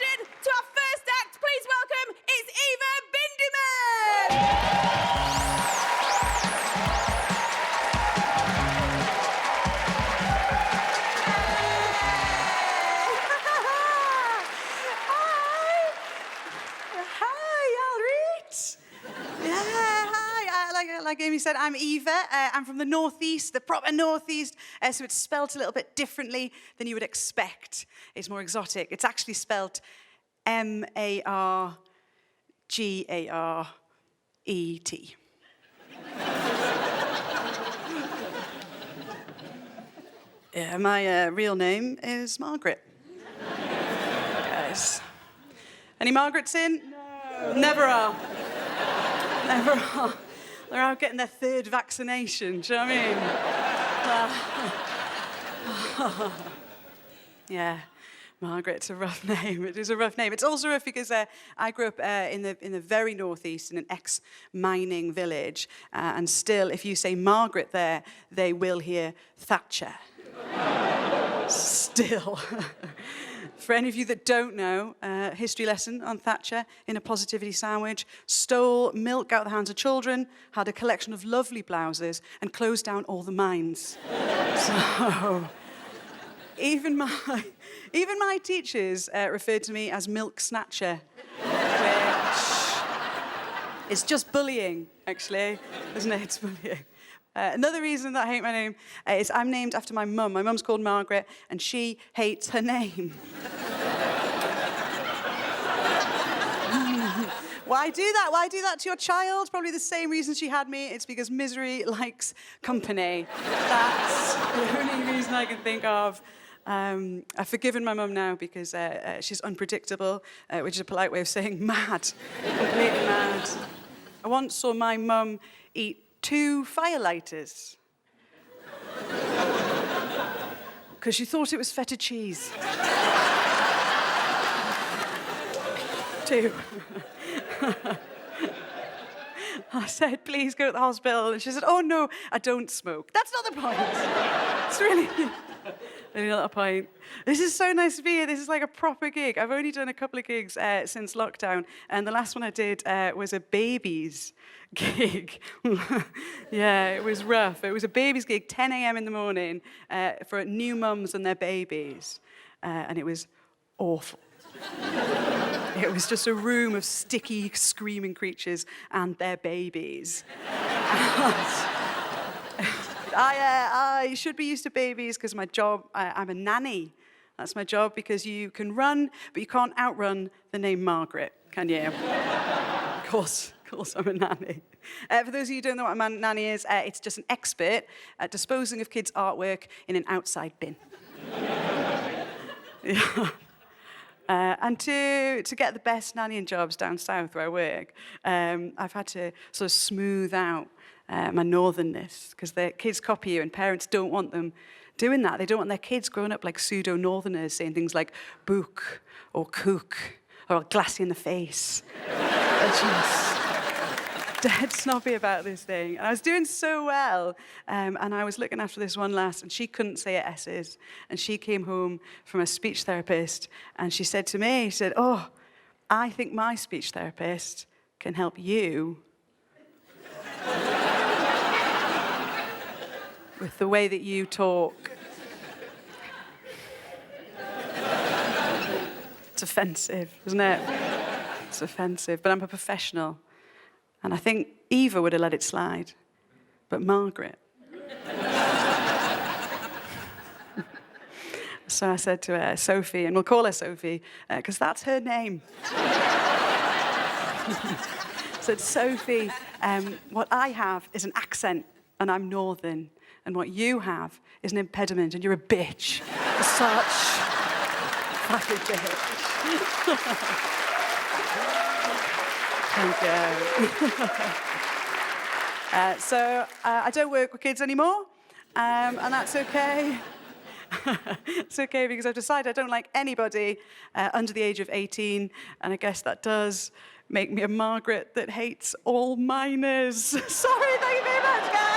introduction to our first act. Please welcome, it's Eva Bindeman! Like Amy said, I'm Eva. I'm from the northeast, the proper northeast, so it's spelt a little bit differently than you would expect. It's more exotic. It's actually spelt M-A-R-G-A-R-E-T. Yeah, my real name is Margaret. Guys. Any Margarets in? No. Never are. Never are. They're out getting their third vaccination, do you know what I mean? Yeah, Margaret's a rough name. It is a rough name. It's also rough because I grew up in the very northeast in an ex-mining village, and still, if you say Margaret there, they will hear Thatcher. Still. For any of you that don't know, history lesson on Thatcher in a positivity sandwich, stole milk out of the hands of children, had a collection of lovely blouses, and closed down all the mines. So, even my teachers referred to me as Milk Snatcher, which is just bullying, actually, isn't it? It's bullying. Another reason that I hate my name is I'm named after my mum. My mum's called Margaret, and she hates her name. Why do that? Why do that to your child? Probably the same reason she had me. It's because misery likes company. That's the only reason I can think of. I've forgiven my mum now because she's unpredictable, which is a polite way of saying mad. Completely mad. I once saw my mum eat 2 firelighters because she thought it was feta cheese. 2. I said, please go to the hospital. And she said, oh, no, I don't smoke. That's not the point. It's really not the point. This is so nice to be here. This is like a proper gig. I've only done a couple of gigs since lockdown, and the last one I did was a babies gig. Yeah, it was rough. It was a babies gig, 10 a.m. in the morning, for new mums and their babies, and it was awful. It was just a room of sticky, screaming creatures and their babies. I should be used to babies because my job, I'm a nanny. That's my job because you can run, but you can't outrun the name Margaret, can you? Of course, I'm a nanny. For those of you who don't know what a nanny is, it's just an expert at disposing of kids' artwork in an outside bin. Yeah. And to get the best nannying jobs down south where I work, I've had to sort of smooth out my northernness, because the kids copy you and parents don't want them doing that. They don't want their kids growing up like pseudo-northerners saying things like book or cook or glassy in the face. They're just dead snobby about this thing. And I was doing so well, and I was looking after this one lass, and she couldn't say her S's, and she came home from a speech therapist, and she said to me, she said, oh, I think my speech therapist can help you with the way that you talk. It's offensive, isn't it? It's offensive, but I'm a professional. And I think Eva would have let it slide, but Margaret. So I said to her, Sophie, and we'll call her Sophie, because that's her name. I said, Sophie, what I have is an accent, and I'm northern. And what you have is an impediment, and you're a bitch. Such fucking bitch. Thank you. So I don't work with kids anymore, and that's okay. It's okay because I've decided I don't like anybody under the age of 18, and I guess that does make me a Margaret that hates all minors. Sorry, thank you very much, guys.